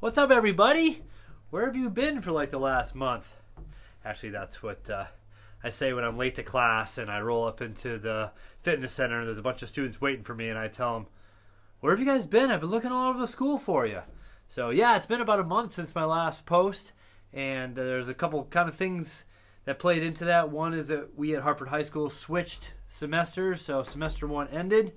What's up, everybody? Where have you been for like the last month? Actually, that's what I say when I'm late to class and I roll up into the fitness center and there's a bunch of students waiting for me and I tell them, where have you guys been? I've been looking all over the school for you. So yeah, it's been about a month since my last post, and there's a couple kind of things that played into that. One is that we at Hartford High School switched semesters, so semester one ended.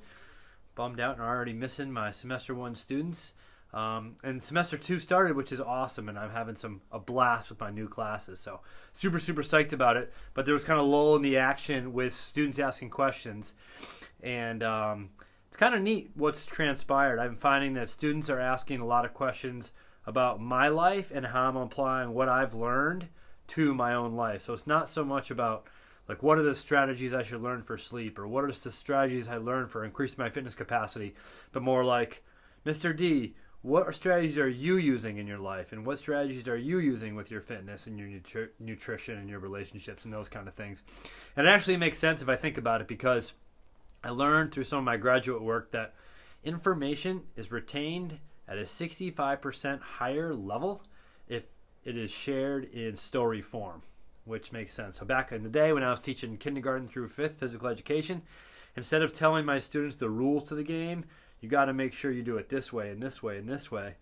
Bummed out and already missing my semester one students. And semester two started, which is awesome, and I'm having a blast with my new classes. So super psyched about it. But there was kind of lull in the action with students asking questions, and it's kind of neat what's transpired. I'm finding that students are asking a lot of questions about my life and how I'm applying what I've learned to my own life. So it's not so much about like what are the strategies I should learn for sleep, or what are the strategies I learned for increasing my fitness capacity, but more like, Mr. D, what strategies are you using in your life, and what strategies are you using with your fitness and your nutrition and your relationships and those kind of things? And it actually makes sense if I think about it, because I learned through some of my graduate work that information is retained at a 65% higher level if it is shared in story form, which makes sense. So back in the day when I was teaching kindergarten through fifth physical education, instead of telling my students the rules to the game, you got to make sure you do it this way and this way and this way,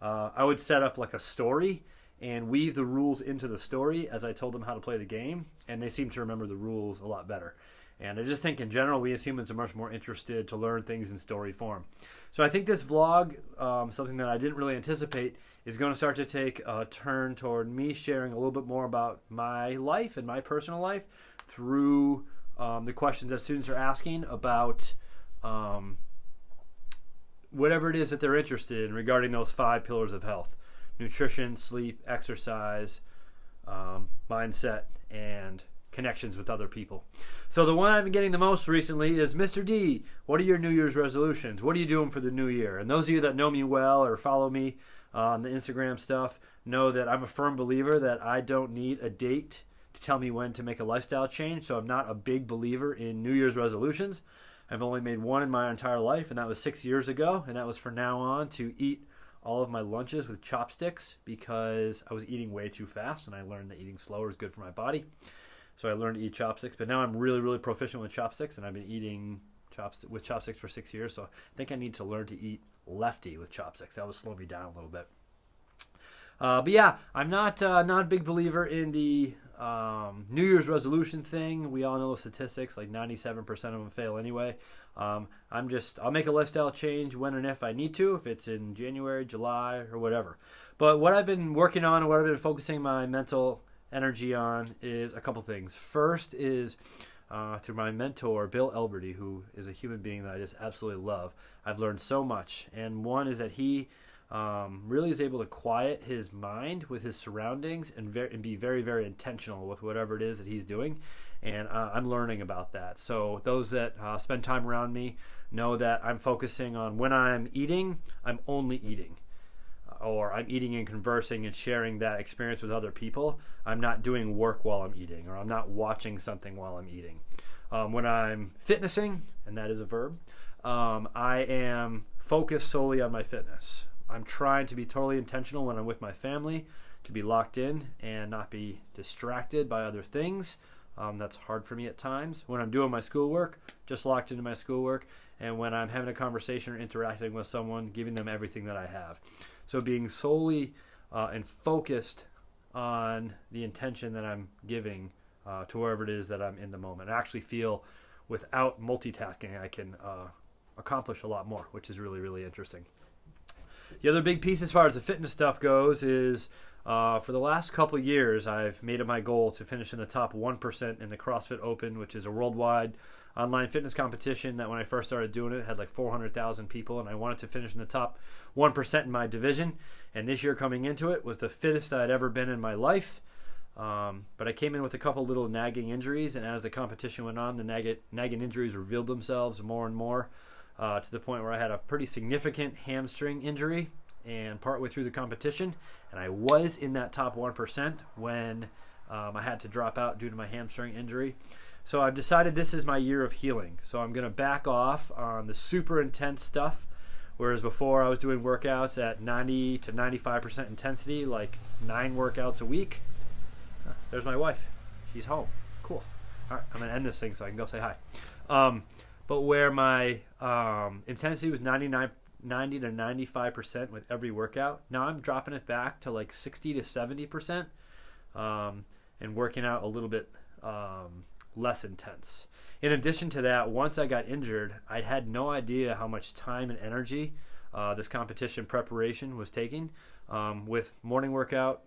I would set up like a story and weave the rules into the story as I told them how to play the game, and they seem to remember the rules a lot better. And I just think in general we as humans are much more interested to learn things in story form. So I think this vlog, something that I didn't really anticipate, is going to start to take a turn toward me sharing a little bit more about my life and my personal life through the questions that students are asking about whatever it is that they're interested in regarding those 5 pillars of health: nutrition, sleep, exercise, mindset, and connections with other people. So the one I've been getting the most recently is, Mr. D, what are your New Year's resolutions? What are you doing for the new year? And those of you that know me well or follow me on the Instagram stuff know that I'm a firm believer that I don't need a date to tell me when to make a lifestyle change. So I'm not a big believer in New Year's resolutions. I've only made one in my entire life, and that was 6 years ago, and that was from now on to eat all of my lunches with chopsticks, because I was eating way too fast, and I learned that eating slower is good for my body. So I learned to eat chopsticks, but now I'm really proficient with chopsticks, and I've been eating with chopsticks for 6 years, so I think I need to learn to eat lefty with chopsticks. That would slow me down a little bit. But yeah, I'm not a big believer in the New Year's resolution thing. We all know the statistics, like 97% of them fail anyway. I'll make a lifestyle change when and if I need to, if it's in January, July, or whatever. But what I've been working on and what I've been focusing my mental energy on is a couple things. First is through my mentor, Bill Elberty, who is a human being that I just absolutely love. I've learned so much, and one is that he really is able to quiet his mind with his surroundings and be very intentional with whatever it is that he's doing, and I'm learning about that. So those that spend time around me know that I'm focusing on when I'm eating, I'm only eating, or I'm eating and conversing and sharing that experience with other people. I'm not doing work while I'm eating, or I'm not watching something while I'm eating. When I'm fitnessing, and that is a verb, I am focused solely on my fitness. I'm trying to be totally intentional when I'm with my family, to be locked in and not be distracted by other things. That's hard for me at times. When I'm doing my schoolwork, just locked into my schoolwork. And when I'm having a conversation or interacting with someone, giving them everything that I have. So being solely and focused on the intention that I'm giving to wherever it is that I'm in the moment. I actually feel without multitasking, I can accomplish a lot more, which is really interesting. The other big piece as far as the fitness stuff goes is for the last couple years, I've made it my goal to finish in the top 1% in the CrossFit Open, which is a worldwide online fitness competition that when I first started doing it had like 400,000 people, and I wanted to finish in the top 1% in my division. And this year coming into it was the fittest I'd ever been in my life. But I came in with a couple little nagging injuries, and as the competition went on, the nagging injuries revealed themselves more and more. To the point where I had a pretty significant hamstring injury, and partway through the competition, and I was in that top 1% when I had to drop out due to my hamstring injury. So I've decided this is my year of healing. So I'm going to back off on the super intense stuff Whereas before I was doing workouts at 90 to 95% intensity, like 9 workouts a week. There's my wife. She's home. Cool. All right, I'm going to end this thing so I can go say hi. But where my intensity was 90 to 95% with every workout, now I'm dropping it back to like 60 to 70% and working out a little bit less intense. In addition to that, once I got injured, I had no idea how much time and energy this competition preparation was taking. With morning workout,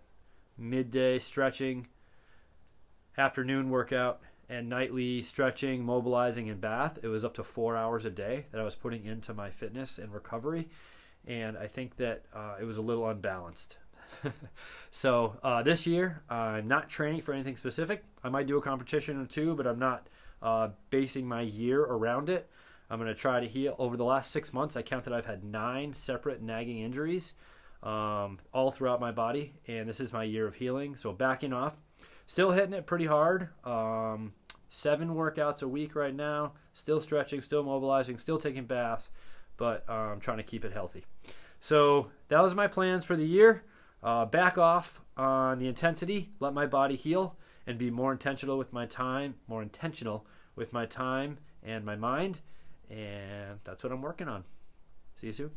midday stretching, afternoon workout, and nightly stretching, mobilizing, and bath, it was up to 4 hours a day that I was putting into my fitness and recovery. And I think that it was a little unbalanced. So this year, I'm not training for anything specific. I might do a competition or two, but I'm not basing my year around it. I'm going to try to heal. Over the last 6 months, I counted I've had 9 separate nagging injuries all throughout my body, and this is my year of healing. So backing off. Still hitting it pretty hard. 7 workouts a week right now. Still stretching, still mobilizing, still taking baths, but I'm trying to keep it healthy. So that was my plans for the year. Back off on the intensity, let my body heal, and be more intentional with my time and my mind. And that's what I'm working on. See you soon.